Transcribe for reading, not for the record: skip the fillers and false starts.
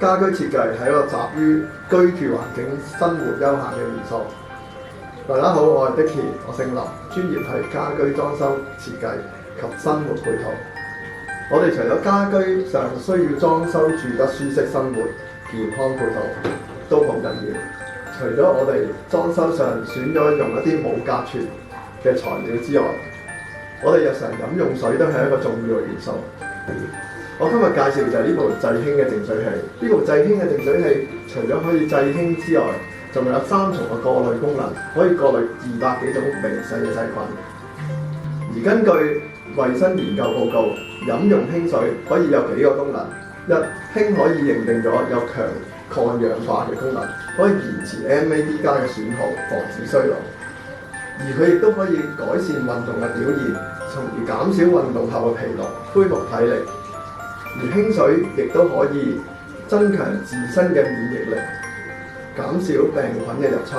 家居設計係一個集於居住環境、生活休閒嘅元素。大家好，我係 Dicky， 我姓林，專業係家居裝修設計及生活配套。我哋除咗家居上需要裝修住得舒適生活、健康配套都好緊要。除咗我哋裝修上選咗用一啲冇甲醛嘅材料之外，我哋日常飲用水都係一個重要嘅元素。我今日介紹就係呢部製氫嘅淨水器。呢部製氫嘅淨水器除咗可以製氫之外，仲有3重嘅過濾功能，可以過濾200幾種微細嘅細菌。而根據衞生研究報告，飲用氫水可以有幾個功能：一，氫可以認定咗有強抗氧化嘅功能，可以延遲 MAD 加嘅損耗，防止衰老；而佢亦都可以改善運動嘅表現，從而減少運動後嘅疲勞，恢復體力。而氫水亦都可以增強自身嘅免疫力，減少病菌嘅入侵。